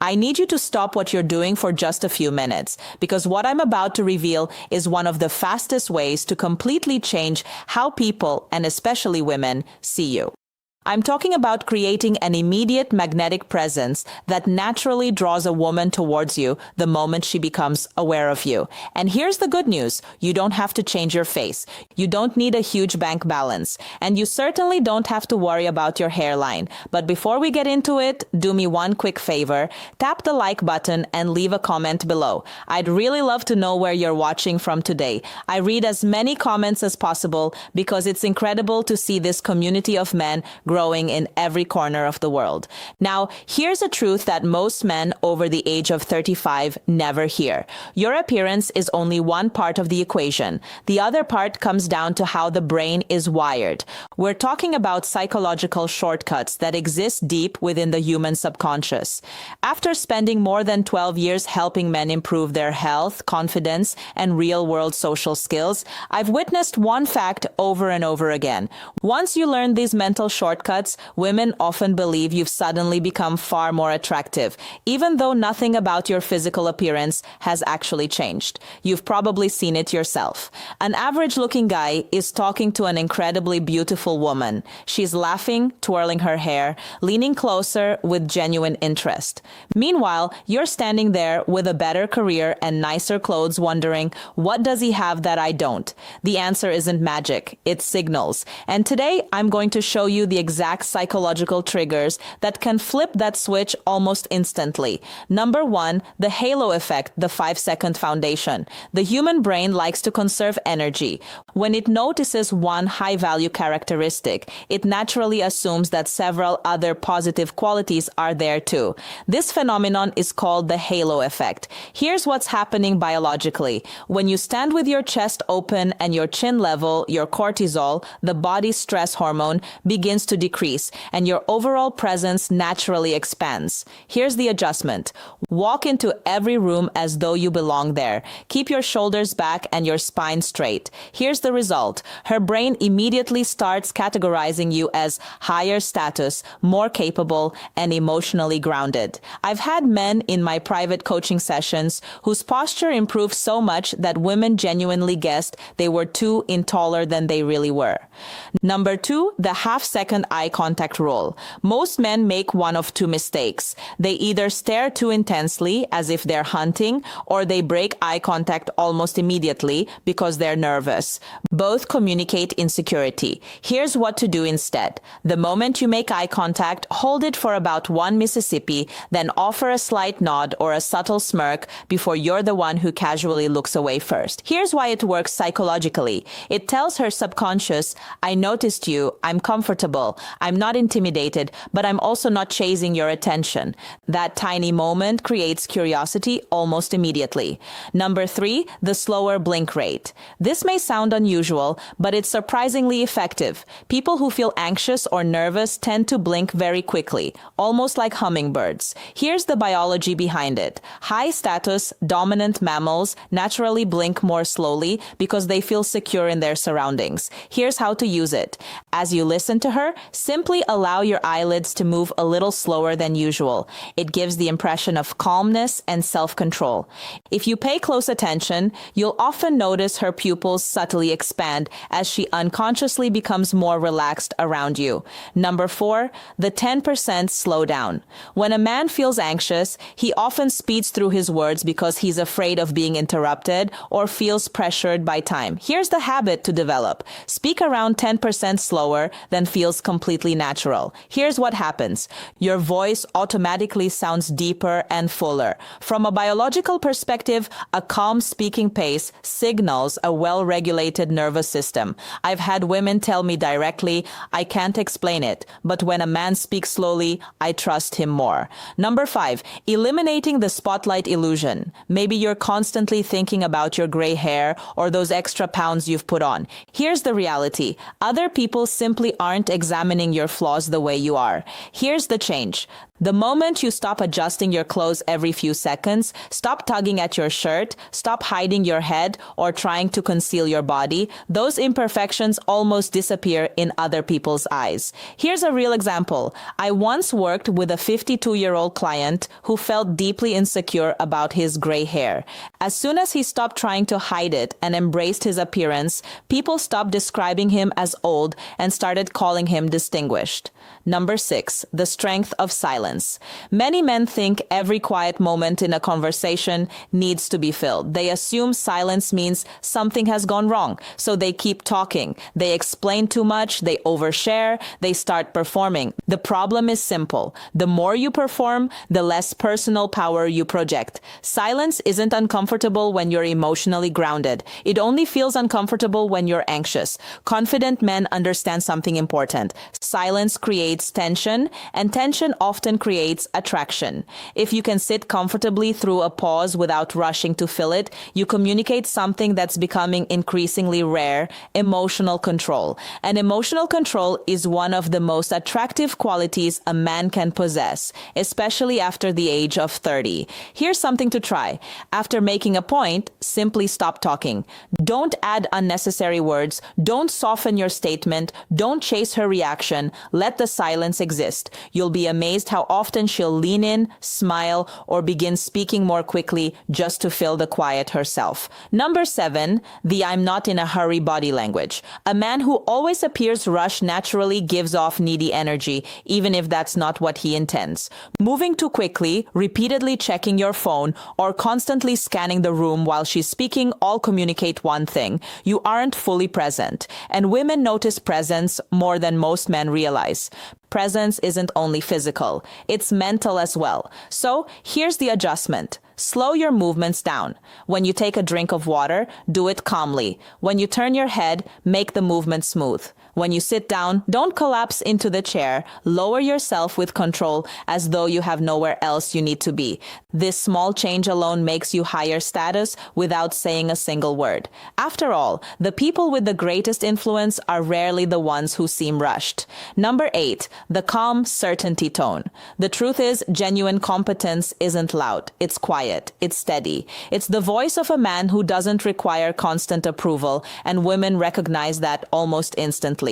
I need you to stop what you're doing for just a few minutes, because what I'm about to reveal is one of the fastest ways to completely change how people, and especially women, see you. I'm talking about creating an immediate magnetic presence that naturally draws a woman towards you the moment she becomes aware of you. And here's the good news. You don't have to change your face. You don't need a huge bank balance. And you certainly don't have to worry about your hairline. But before we get into it, do me one quick favor. Tap the like button and leave a comment below. I'd really love to know where you're watching from today. I read as many comments as possible because it's incredible to see this community of men growing in every corner of the world. Now, here's a truth that most men over the age of 35 never hear. Your appearance is only one part of the equation. The other part comes down to how the brain is wired. We're talking about psychological shortcuts that exist deep within the human subconscious. After spending more than 12 years helping men improve their health, confidence, and real-world social skills, I've witnessed one fact over and over again. Once you learn these mental shortcuts, women often believe you've suddenly become far more attractive, even though nothing about your physical appearance has actually changed. You've probably seen it yourself. An average-looking guy is talking to an incredibly beautiful woman. She's laughing, twirling her hair, leaning closer with genuine interest. Meanwhile, you're standing there with a better career and nicer clothes wondering, what does he have that I don't? The answer isn't magic, it's signals. And today, I'm going to show you the exact psychological triggers that can flip that switch almost instantly. Number one, the halo effect, the 5-second foundation. The human brain likes to conserve energy. When it notices one high-value characteristic, it naturally assumes that several other positive qualities are there too. This phenomenon is called the halo effect. Here's what's happening biologically. When you stand with your chest open and your chin level, your cortisol, the body's stress hormone, begins to decrease, and your overall presence naturally expands. Here's the adjustment. Walk into every room as though you belong there. Keep your shoulders back and your spine straight. Here's the result. Her brain immediately starts categorizing you as higher status, more capable, and emotionally grounded. I've had men in my private coaching sessions whose posture improved so much that women genuinely guessed they were 2 inches taller than they really were. Number 2, the half-second eye contact rule. Most men make one of 2 mistakes. They either stare too intensely as if they're hunting, or they break eye contact almost immediately because they're nervous. Both communicate insecurity. Here's what to do instead. The moment you make eye contact, hold it for about 1 Mississippi, then offer a slight nod or a subtle smirk before you're the one who casually looks away first. Here's why it works psychologically. It tells her subconscious, I noticed you, I'm comfortable, I'm not intimidated, but I'm also not chasing your attention. That tiny moment creates curiosity almost immediately. Number 3, the slower blink rate. This may sound unusual, but it's surprisingly effective. People who feel anxious or nervous tend to blink very quickly, almost like hummingbirds. Here's the biology behind it. High-status, dominant mammals naturally blink more slowly because they feel secure in their surroundings. Here's how to use it. As you listen to her, simply allow your eyelids to move a little slower than usual. It gives the impression of calmness and self-control. If you pay close attention, you'll often notice her pupils subtly expand as she unconsciously becomes more relaxed around you. Number 4, the 10% slowdown. When a man feels anxious, he often speeds through his words because he's afraid of being interrupted or feels pressured by time. Here's the habit to develop. Speak around 10% slower than feels completely natural. Here's what happens. Your voice automatically sounds deeper and fuller. From a biological perspective, a calm speaking pace signals a well-regulated nervous system. I've had women tell me directly, I can't explain it, but when a man speaks slowly, I trust him more. Number 5, eliminating the spotlight illusion. Maybe you're constantly thinking about your gray hair or those extra pounds you've put on. Here's the reality. Other people simply aren't examining your flaws the way you are. Here's the change. The moment you stop adjusting your clothes every few seconds, stop tugging at your shirt, stop hiding your head, or trying to conceal your body, those imperfections almost disappear in other people's eyes. Here's a real example. I once worked with a 52-year-old client who felt deeply insecure about his gray hair. As soon as he stopped trying to hide it and embraced his appearance, people stopped describing him as old and started calling him distinguished. Number 6, the strength of silence. Many men think every quiet moment in a conversation needs to be filled. They assume silence means something has gone wrong, so they keep talking. They explain too much, they overshare, they start performing. The problem is simple. The more you perform, the less personal power you project. Silence isn't uncomfortable when you're emotionally grounded. It only feels uncomfortable when you're anxious. Confident men understand something important. Silence creates tension, and tension often creates attraction. If you can sit comfortably through a pause without rushing to fill it, you communicate something that's becoming increasingly rare: emotional control. And emotional control is one of the most attractive qualities a man can possess, especially after the age of 30. Here's something to try. After making a point, simply stop talking. Don't add unnecessary words. Don't soften your statement. Don't chase her reaction. Let the silence exist. You'll be amazed how often she'll lean in, smile, or begin speaking more quickly just to fill the quiet herself. Number 7, the I'm not in a hurry body language. A man who always appears rushed naturally gives off needy energy, even if that's not what he intends. Moving too quickly, repeatedly checking your phone, or constantly scanning the room while she's speaking all communicate one thing: you aren't fully present. And women notice presence more than most men realize. Presence isn't only physical, it's mental as well. So here's the adjustment. Slow your movements down. When you take a drink of water, do it calmly. When you turn your head, make the movement smooth. When you sit down, don't collapse into the chair. Lower yourself with control, as though you have nowhere else you need to be. This small change alone makes you higher status without saying a single word. After all, the people with the greatest influence are rarely the ones who seem rushed. Number 8, the calm certainty tone. The truth is, genuine competence isn't loud. It's quiet. It's steady. It's the voice of a man who doesn't require constant approval, and women recognize that almost instantly.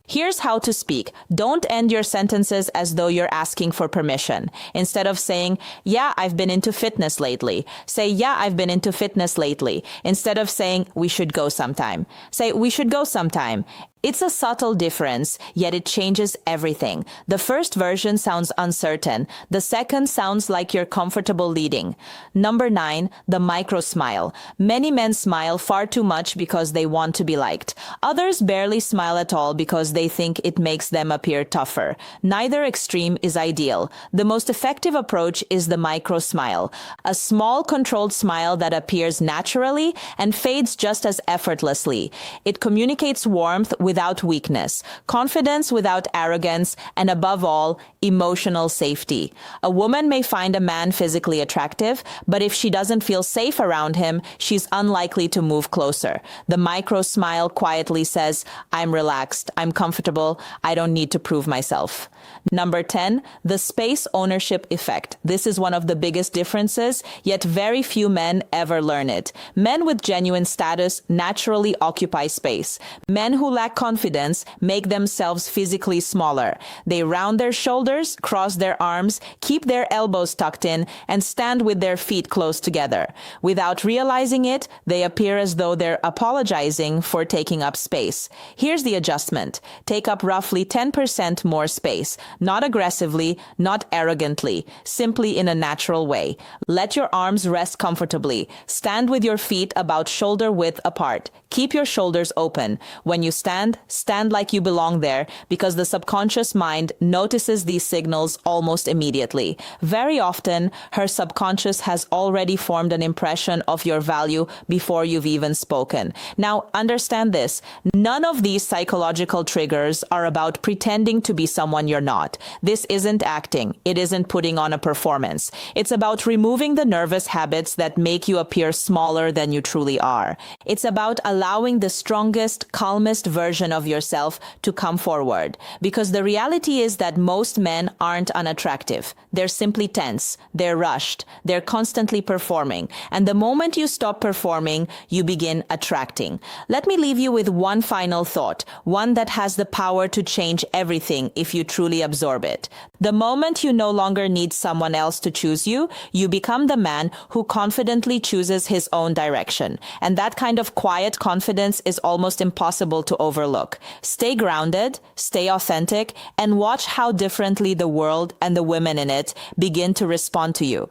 Here's how to speak. Don't end your sentences as though you're asking for permission. Instead of saying, "Yeah, I've been into fitness lately," say, "Yeah, I've been into fitness lately." Instead of saying, "We should go sometime," say, "We should go sometime." It's a subtle difference, yet it changes everything. The first version sounds uncertain. The second sounds like you're comfortable leading. Number 9, the micro smile. Many men smile far too much because they want to be liked. Others barely smile at all because they think it makes them appear tougher. Neither extreme is ideal. The most effective approach is the micro smile. A small, controlled smile that appears naturally and fades just as effortlessly. It communicates warmth without weakness, confidence without arrogance, and above all, emotional safety. A woman may find a man physically attractive, but if she doesn't feel safe around him, she's unlikely to move closer. The micro smile quietly says, "I'm relaxed, I'm comfortable, I don't need to prove myself." Number 10, the space ownership effect. This is one of the biggest differences, yet very few men ever learn it. Men with genuine status naturally occupy space. Men who lack confidence make themselves physically smaller. They round their shoulders, cross their arms, keep their elbows tucked in, and stand with their feet close together. Without realizing it, they appear as though they're apologizing for taking up space. Here's the adjustment. Take up roughly 10% more space. Not aggressively, not arrogantly, simply in a natural way. Let your arms rest comfortably. Stand with your feet about shoulder width apart. Keep your shoulders open. When you stand, stand like you belong there, because the subconscious mind notices these signals almost immediately. Very often, her subconscious has already formed an impression of your value before you've even spoken. Now, understand this. None of these psychological triggers are about pretending to be someone you're not. This isn't acting. It isn't putting on a performance. It's about removing the nervous habits that make you appear smaller than you truly are. It's about allowing the strongest, calmest version version of yourself to come forward. Because the reality is that most men aren't unattractive. They're simply tense, they're rushed, they're constantly performing. And the moment you stop performing, you begin attracting. Let me leave you with one final thought, one that has the power to change everything if you truly absorb it. The moment you no longer need someone else to choose you, you become the man who confidently chooses his own direction. And that kind of quiet confidence is almost impossible to overlook. Stay grounded, stay authentic, and watch how differently the world and the women in it begin to respond to you.